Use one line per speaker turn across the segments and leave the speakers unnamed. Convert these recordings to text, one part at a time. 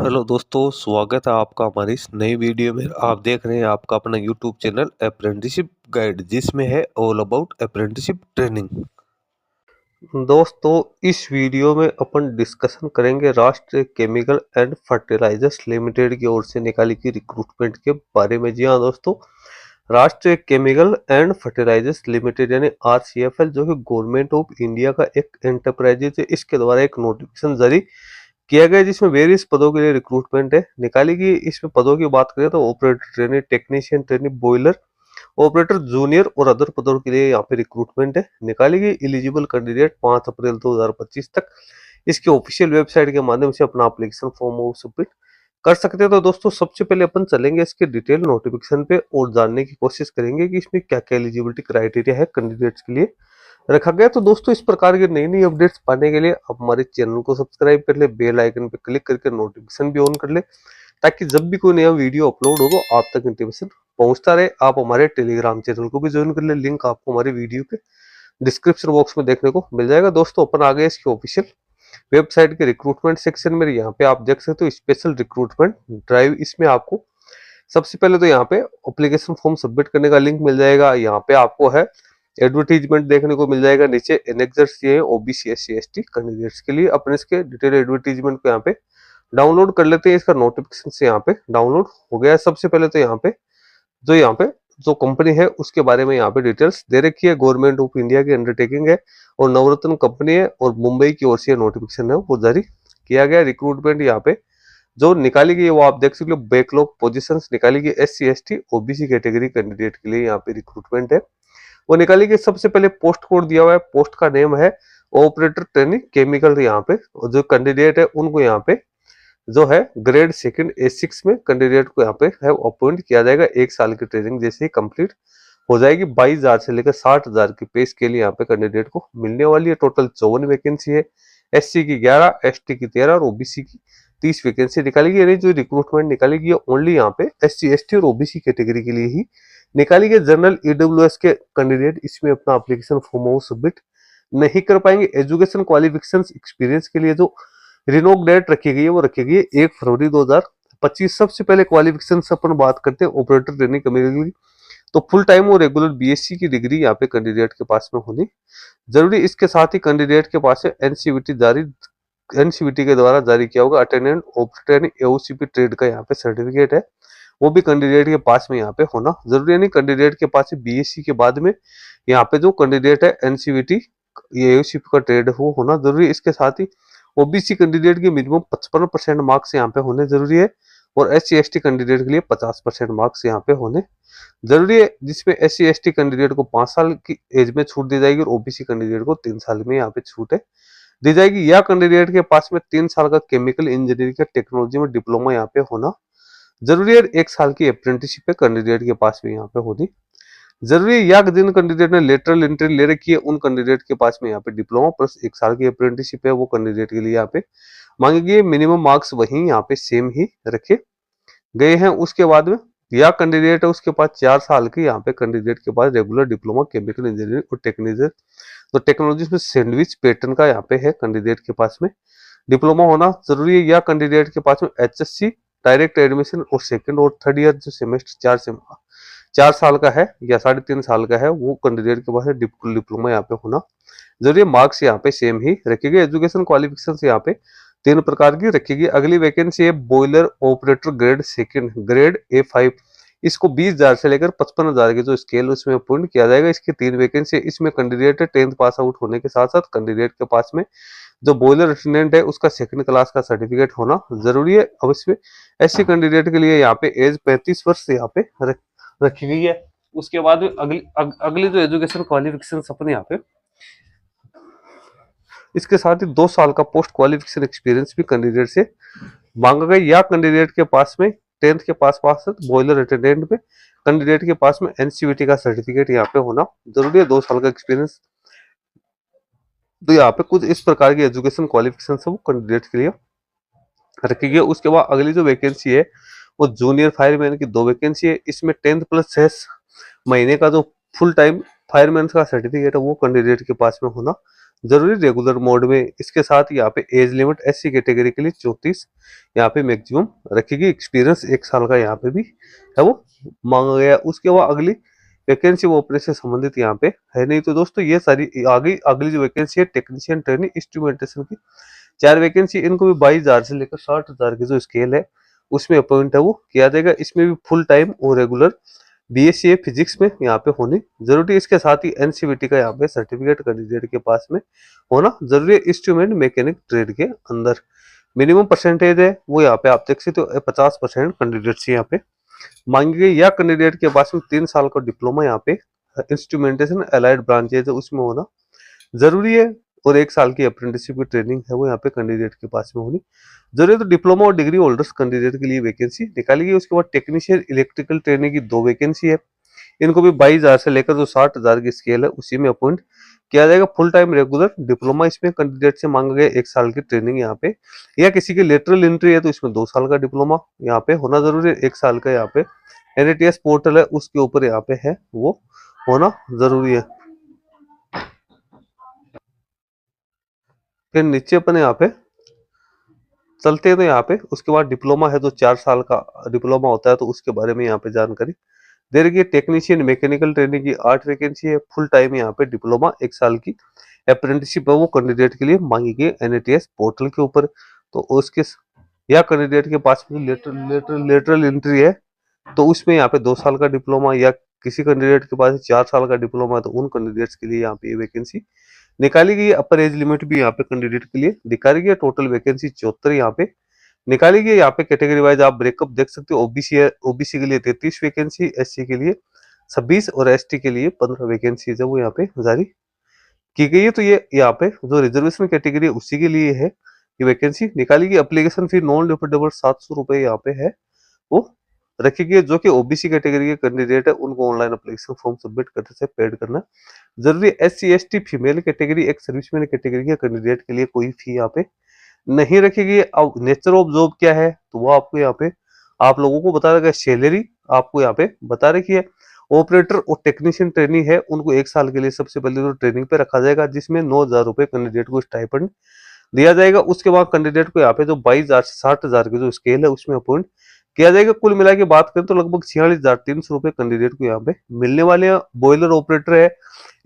Hello दोस्तों, स्वागत है आपका हमारी इस नई वीडियो में। आप देख रहे हैं आपका अपना यूट्यूब चैनल अप्रेंटिसशिप गाइड, जिसमें है ऑल अबाउट अप्रेंटिसशिप ट्रेनिंग। दोस्तों, इस वीडियो में अपन डिस्कशन करेंगे राष्ट्रीय केमिकल एंड फर्टिलाइजर्स लिमिटेड की ओर से निकाली गई रिक्रूटमेंट के बारे में। जी हाँ दोस्तों, राष्ट्रीय केमिकल एंड फर्टिलाइजर्स लिमिटेड यानी RCFL, जो कि गवर्नमेंट ऑफ इंडिया का एक एंटरप्राइजेज है, इसके द्वारा एक नोटिफिकेशन जारी किया गया जिसमें वेरियस पदों के लिए रिक्रूटमेंट है निकाली गई। इसमें पदों की बात करें तो operator trainee, technician trainee, boiler operator junior और अदर पदों के लिए यहाँ पे रिक्रूटमेंट है निकाली गई। एलिजिबल कैंडिडेट 5 अप्रैल 2025 तक इसकी ऑफिशियल वेबसाइट के माध्यम से अपना एप्लीकेशन फॉर्म सबमिट कर सकते हैं। तो दोस्तों, सबसे पहले अपन चलेंगे इसके डिटेल नोटिफिकेशन पे और जानने की कोशिश करेंगे कि इसमें क्या क्या एलिजिबिलिटी क्राइटेरिया है कैंडिडेट्स के लिए रखा गया। तो दोस्तों, इस प्रकार के नई नई अपडेट्स पाने के लिए आप हमारे चैनल को सब्सक्राइब कर ले, बेल आइकन पे क्लिक करके नोटिफिकेशन भी ऑन कर ले, ताकि जब भी कोई नया वीडियो अपलोड हो तो आप तक नोटिफिकेशन पहुंचता रहे। आप हमारे टेलीग्राम चैनल को भी ज्वाइन कर ले, लिंक आपको हमारे वीडियो के डिस्क्रिप्शन बॉक्स में देखने को मिल जाएगा। दोस्तों, अपन आ गए इसकी ऑफिशियल वेबसाइट के रिक्रूटमेंट सेक्शन में। यहाँ पे आप देख सकते हो स्पेशल रिक्रूटमेंट ड्राइव। इसमें आपको सबसे पहले तो यहाँ पे एप्लीकेशन फॉर्म सबमिट करने का लिंक मिल जाएगा। यहाँ पे आपको है एडवर्टीजमेंट देखने को मिल जाएगा। नीचे एनेक्सर्स ये ओबीसी SC ST कैंडिडेट्स के लिए। अपन इसके डिटेल एडवर्टीजमेंट को यहाँ पे डाउनलोड कर लेते हैं। इसका नोटिफिकेशन से यहाँ पे डाउनलोड हो गया है। सबसे पहले तो यहाँ पे जो कंपनी है उसके बारे में यहाँ पे डिटेल्स दे रखी है। गवर्नमेंट ऑफ इंडिया की अंडरटेकिंग है और नवरत्न कंपनी है और मुंबई की ओर से नोटिफिकेशन है वो जारी किया गया। रिक्रूटमेंट यहाँ पे जो निकाली गई है वो आप देख सकते हो, बैकलॉग पोजीशंस निकाली गई SC ST OBC category candidate के लिए यहाँ पे रिक्रूटमेंट है वो निकाली गई। सबसे पहले पोस्ट कोड दिया हुआ है, पोस्ट का नेम है ऑपरेटर ट्रेनिंग केमिकल। यहाँ पे जो कैंडिडेट है उनको यहाँ पे जो है ग्रेड सेकंड A6 में कैंडिडेट को यहाँ पे है अपॉइंट किया जाएगा। 1 साल की ट्रेनिंग जैसे ही कंप्लीट हो जाएगी 22,000 से लेकर 60,000 की पे स्केल यहाँ पे कैंडिडेट को मिलने वाली है। टोटल 54 वैकेंसी है। SC की 11, ST की 13 और OBC की 30 वैकेंसी निकाली गई। जो रिक्रूटमेंट निकाली गई है ओनली यहाँ पे SC ST और OBC कैटेगरी के लिए ही निकाली गई। जनरल EWS के कैंडिडेट इसमें अपना एप्लीकेशन फॉर्म सबमिट नहीं कर पाएंगे। एजुकेशन क्वालिफिकेशन एक्सपीरियंस के लिए जो रिनोक डेट रखी गई है वो रखी गई है 1 फरवरी 2025। सबसे पहले क्वालिफिकेशन से अपन बात करते हैं ऑपरेटर ट्रेनिंग कैटेगरी। तो फुल टाइम और रेगुलर BSc की डिग्री यहाँ पे कैंडिडेट के पास में होनी जरूरी। इसके साथ ही कैंडिडेट के पास है NCVT के द्वारा जारी किया होगा अटेंडेंट ऑपरेटर AOCP ट्रेड का यहाँ पे सर्टिफिकेट है, वो भी कैंडिडेट के पास में यहाँ पे होना जरूरी है। नहीं, कैंडिडेट के पास BSc के बाद में यहाँ पे जो कैंडिडेट है NCVT AOCP का ट्रेड वो होना जरूरी है। इसके साथ ही OBC कैंडिडेट के मिनिमम 55% मार्क्स यहाँ पे होने जरूरी है और SC ST कैंडिडेट के लिए 50% मार्क्स यहाँ पे होने जरूरी है, जिसमें SC ST कैंडिडेट को 5 साल की एज में छूट दी जाएगी और OBC कैंडिडेट को 3 साल में यहाँ पे छूट दी जाएगी। या कैंडिडेट के पास में 3 साल का केमिकल इंजीनियरिंग का टेक्नोलॉजी में डिप्लोमा यहाँ पे होना जरूरी है। 1 साल की अप्रेंटिसशिप है कैंडिडेट के पास में यहाँ पे होनी जरूरी है। या जिन कैंडिडेट ने लेटरल एंट्री ले रखी है उन कैंडिडेट के पास में यहाँ पे डिप्लोमा प्लस 1 साल की अप्रेंटिसशिप है वो कैंडिडेट के लिए यहाँ पे मांगेगी। मिनिमम मार्क्स वही यहाँ पे सेम ही रखे गए हैं। उसके बाद में या कैंडिडेट है उसके पास 4 साल की यहाँ पे कैंडिडेट के पास रेगुलर डिप्लोमा केमिकल इंजीनियरिंग और टेक्नोलॉजी में सैंडविच पैटर्न का यहाँ पे है कैंडिडेट के पास में डिप्लोमा होना जरूरी है। या कैंडिडेट के पास में HSC डायरेक्ट एडमिशन और 2nd और 3rd ईयर जो सेमेस्टर 4 साल का है या 3.5 साल का है वो कैंडिडेट के पास डिप्लोमा यहाँ पे होना जरूरी है। मार्क्स यहाँ पे सेम ही रखेगी। एजुकेशन क्वालिफिकेशन यहाँ पे 3 प्रकार की रखेगी। अगली वैकेंसी है boiler operator grade second grade A5। इसको 20,000 से लेकर 55,000 की जो स्केल उसमें अपॉइंट किया जाएगा। इसकी 3 वैकेंसी है। इसमें कैंडिडेट 10th पास आउट होने के साथ साथ कैंडिडेट के पास में जो बॉयलर अटेंडेंट है उसका 2nd क्लास का सर्टिफिकेट होना जरूरी है। अब इसमें SC कैंडिडेट के लिए यहाँ पे एज 35 वर्ष से यहाँ पे रखी गई है। उसके बाद अगली जो एजुकेशन क्वालिफिकेशन अपने यहाँ पे इसके साथ ही 2 साल का पोस्ट क्वालिफिकेशन एक्सपीरियंस भी कैंडिडेट से मांगा गया। या कैंडिडेट के पास में 10th के पास बॉयलर अटेंडेंट पे कैंडिडेट के पास में NCVT का सर्टिफिकेट यहाँ पे होना जरूरी है। 2 साल का एक्सपीरियंस। तो यहाँ पे कुछ इस प्रकार की एजुकेशन क्वालिफिकेशन सब कैंडिडेट के लिए रखी गई। उसके बाद अगली जो वैकेंसी है वो जूनियर फायरमैन की 2 वैकेंसी है। इसमें 10th प्लस 6 महीने का जो फुल टाइम फायरमैन का सर्टिफिकेट है वो कैंडिडेट के पास में होना जरूरी रेगुलर मोड में। इसके साथ यहाँ पे एज लिमिट एससी कैटेगरी के लिए 34 यहाँ पे मैक्सिमम रखेगी। एक्सपीरियंस 1 साल का यहाँ पे भी है वो मांगा गया। उसके बाद अगली वैकेंसी वो अपने से संबंधित यहाँ पे है नहीं। तो दोस्तों ये सारी आगे अगली जो वैकेंसी है टेक्नीशियन ट्रेनिंग इंस्ट्रूमेंटेशन की 4 वैकेंसी, इनको भी 22,000 से लेकर 60,000 की जो स्केल है उसमें अपॉइंट है वो किया जाएगा। इसमें भी फुल टाइम और रेगुलर बीएससी फिजिक्स में यहाँ पे होनी जरूरी है। इसके साथ ही एनसीवीटी का यहाँ पे सर्टिफिकेट कैंडिडेट के पास में होना जरूरी है। इंस्ट्रूमेंट मैकेनिक ट्रेड के अंदर मिनिमम परसेंटेज है वो यहाँ पे आप देख सकते हो 50% कैंडिडेट्स यहाँ पे मांगी गई। या कैंडिडेट के पास में 3 साल का डिप्लोमा यहाँ पे इंस्ट्रूमेंटेशन अलाइड ब्रांचेज है उसमें होना जरूरी है। और 1 साल की अप्रेंटिसशिप की ट्रेनिंग है वो यहाँ पे कैंडिडेट के पास में होनी जरूरी है। तो डिप्लोमा और डिग्री होल्डर्स कैंडिडेट के लिए वैकेंसी निकाली गई। उसके बाद टेक्नीशियन इलेक्ट्रिकल ट्रेनिंग की 2 वैकेंसी है। इनको भी 22,000 से लेकर जो 60,000 की स्केल है उसी में अपॉइंट किया जाएगा। फुल टाइम रेगुलर डिप्लोमा इसमें कैंडिडेट से मांगा गया 1 साल की ट्रेनिंग यहाँ पे। या किसी की लेटरल एंट्री है तो इसमें 2 साल का डिप्लोमा यहाँ पे होना जरूरी है। 1 साल का यहाँ पे एनएटीएस पोर्टल है उसके ऊपर यहाँ पे है वो होना जरूरी है। फिर नीचे अपन यहाँ पे चलते हैं तो यहाँ पे उसके बाद डिप्लोमा है जो 4 साल का डिप्लोमा होता है तो उसके बारे में यहाँ पे जानकारी दे रही है। टेक्नीशियन मैकेनिकल ट्रेनिंग की 8 वैकेंसी है। फुल टाइम यहाँ पे डिप्लोमा 1 साल की अप्रेंटिसशिप है वो कैंडिडेट के लिए मांगी गई एनएटीएस पोर्टल के ऊपर। तो उसके या कैंडिडेट के पास में लेटरल एंट्री है तो उसमें यहाँ पे 2 साल का डिप्लोमा, या किसी कैंडिडेट के पास 4 साल का डिप्लोमा है तो उन कैंडिडेट्स के लिए यहाँ पे ये वैकेंसी निकाली गई है। अपर एज लिमिट भी यहाँ पे कैंडिडेट के लिए दिखाई गई है। टोटल वैकेंसी 74 यहाँ पे निकाली गई है। यहाँ पे कैटेगरी वाइज आप ब्रेकअप देख सकते हो। ओबीसी है, ओबीसी के लिए 33 वैकेंसी, एससी के लिए 26 और एसटी के लिए 15 वैकेंसी है वो यहाँ पे जारी की गई है। तो ये यहाँ पे जो रिजर्वेशन कैटेगरी है उसी के लिए है ये वैकेंसी निकाली गई। एप्लीकेशन फी नॉन रिफंडेबल 700 रुपए यहाँ पे है वो रखी गई। जो कि ओबीसी कैटेगरी के कैंडिडेट है उनको ऑनलाइन एप्लीकेशन फॉर्म सबमिट करने से पेड करना जरूरी। एससी एसटी फीमेल कैटेगरी एक सर्विसमैन कैटेगरी के कैंडिडेट के लिए कोई फी यहाँ पे नहीं रखी गई। अब नेचर ऑफ जॉब क्या है तो वो आपको यहाँ पे आप लोगों को बता रखा है। सैलरी आपको यहाँ पे बता रखी है। ऑपरेटर और टेक्नीशियन ट्रेनिंग है उनको 1 साल के लिए सबसे पहले तो ट्रेनिंग पे रखा जाएगा जिसमें 9,000 रुपए कैंडिडेट को स्टाइपेंड दिया जाएगा। उसके बाद कैंडिडेट को यहाँ पे जो 22,000 से 60,000 की जो स्केल है उसमें अपॉइंट किया जाएगा। कुल मिला के बात करें तो लगभग 46,300 रुपए कैंडिडेट को यहाँ पे मिलने वाले हैं। बॉयलर ऑपरेटर है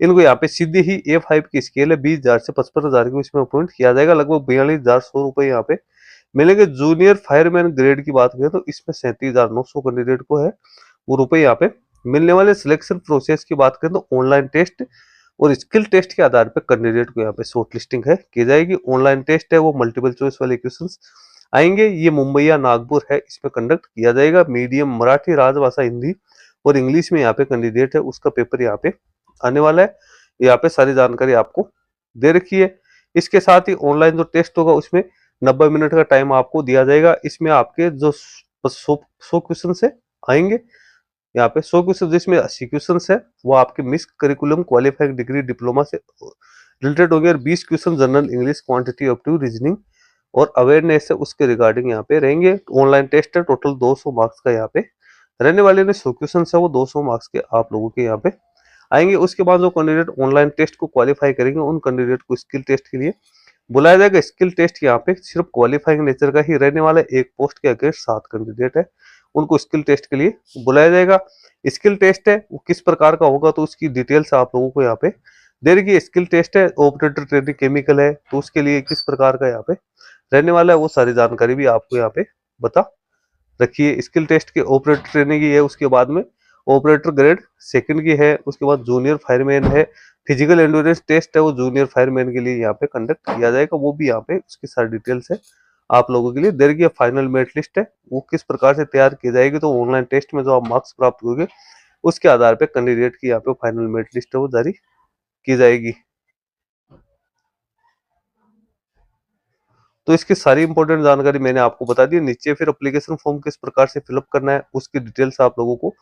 इनको यहाँ पे सीधे ही A5 की स्केल है 20,000 से 55,000 को इसमें अपॉइंट किया जाएगा। लगभग 42,100 रुपए यहाँ पे मिलेंगे। जूनियर फायरमैन ग्रेड की बात करें तो इसमें 37,900 कैंडिडेट को है वो रुपए यहाँ पे मिलने वाले। सिलेक्शन प्रोसेस की बात करें तो ऑनलाइन टेस्ट और स्किल टेस्ट के आधार पर कैंडिडेट को यहाँ पे शॉर्ट लिस्टिंग है की जाएगी। ऑनलाइन टेस्ट है वो मल्टीपल चॉइस वाले क्वेश्चन आएंगे। ये मुंबई या नागपुर है इसमें कंडक्ट किया जाएगा। मीडियम मराठी, राजभाषा, हिंदी और इंग्लिश में यहाँ पे कैंडिडेट है उसका पेपर यहाँ पे आने वाला है। यहाँ पे सारी जानकारी आपको दे रखी है। इसके साथ ही ऑनलाइन जो टेस्ट होगा उसमें 90 मिनट का टाइम आपको दिया जाएगा। इसमें आपके जो 100 क्वेश्चन से आएंगे यहाँ पे 100 क्वेश्चन जिसमें 80 क्वेश्चन है वो आपके मिस करिकुलम क्वालिफाइड डिग्री डिप्लोमा से रिलेटेड होंगे। और 20 question general English quantitative aptitude reasoning और अवेयरनेस है उसके रिगार्डिंग यहाँ पे रहेंगे। ऑनलाइन टेस्ट है टोटल 200 मार्क्स का यहाँ पे रहने वाले ने। 100 क्वेश्चन है वो 200 मार्क्स के आप लोगों के यहाँ पे आएंगे। उसके बाद जो कैंडिडेट ऑनलाइन टेस्ट को क्वालिफाई करेंगे उन कैंडिडेट को स्किल टेस्ट के लिए बुलाया जाएगा। स्किल टेस्ट यहाँ पे सिर्फ क्वालिफाइंग नेचर का ही रहने वाला है। एक पोस्ट के अगेंस्ट 7 कैंडिडेट है उनको स्किल टेस्ट के लिए बुलाया जाएगा। स्किल टेस्ट है वो किस प्रकार का होगा तो उसकी डिटेल्स आप लोगों को यहाँ पे दे रही है। स्किल टेस्ट है ऑपरेटर ट्रेनिंग केमिकल है तो उसके लिए किस प्रकार का यहाँ पे रहने वाला है वो सारी जानकारी भी आपको यहाँ पे बता रखिए। स्किल टेस्ट के ऑपरेटर ट्रेनिंग की है। उसके बाद में ऑपरेटर ग्रेड सेकंड की है। उसके बाद जूनियर फायरमैन है। फिजिकल एंड्योरेंस टेस्ट है वो जूनियर फायरमैन के लिए यहाँ पे कंडक्ट किया जाएगा। वो भी यहाँ पे उसकी सारी डिटेल्स है आप लोगों के लिए दे रही है। फाइनल मेरिट लिस्ट है वो किस प्रकार से तैयार की जाएगी तो ऑनलाइन टेस्ट में जो आप मार्क्स प्राप्त होंगे उसके आधार पर कैंडिडेट की यहाँ पे फाइनल मेरिट लिस्ट है वो जारी की जाएगी। तो इसकी सारी इंपॉर्टेंट जानकारी मैंने आपको बता दी। नीचे फिर एप्लीकेशन फॉर्म किस प्रकार से फिलअप करना है उसकी डिटेल्स आप लोगों को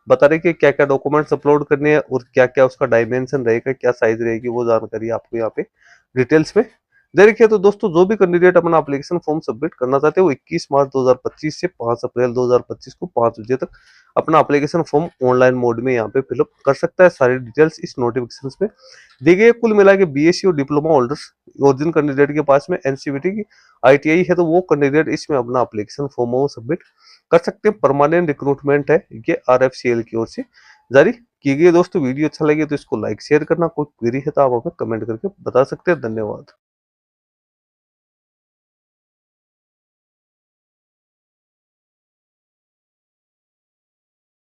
बता रहे कि क्या क्या डॉक्यूमेंट्स अपलोड करने हैं और क्या क्या उसका डायमेंशन रहेगा, क्या साइज रहेगी, वो जानकारी आपको यहाँ पे डिटेल्स में देखिए तो दोस्तों जो भी कैंडिडेट अपना एप्लीकेशन फॉर्म सबमिट करना चाहते हैं वो 21 मार्च 2025 से 5 अप्रैल 2025 को 5 बजे तक अपना एप्लीकेशन फॉर्म ऑनलाइन मोड में यहाँ पे फिलअप कर सकता है। सारी डिटेल्स इस नोटिफिकेशन में दी गई है। कुल मिला के बीएससी और डिप्लोमा होल्डर्स और जिन कैंडिडेट के पास में एनसीवीटी की आईटीआई है तो वो कैंडिडेट इसमें अपना एप्लीकेशन फॉर्म वो सबमिट कर सकते हैं। परमानेंट रिक्रूटमेंट है ये आरएफसीएल की ओर से जारी की गई है। दोस्तों वीडियो अच्छा लगे तो इसको लाइक शेयर करना, कोई क्वेरी है तो आप हमें कमेंट करके बता सकते हैं। धन्यवाद।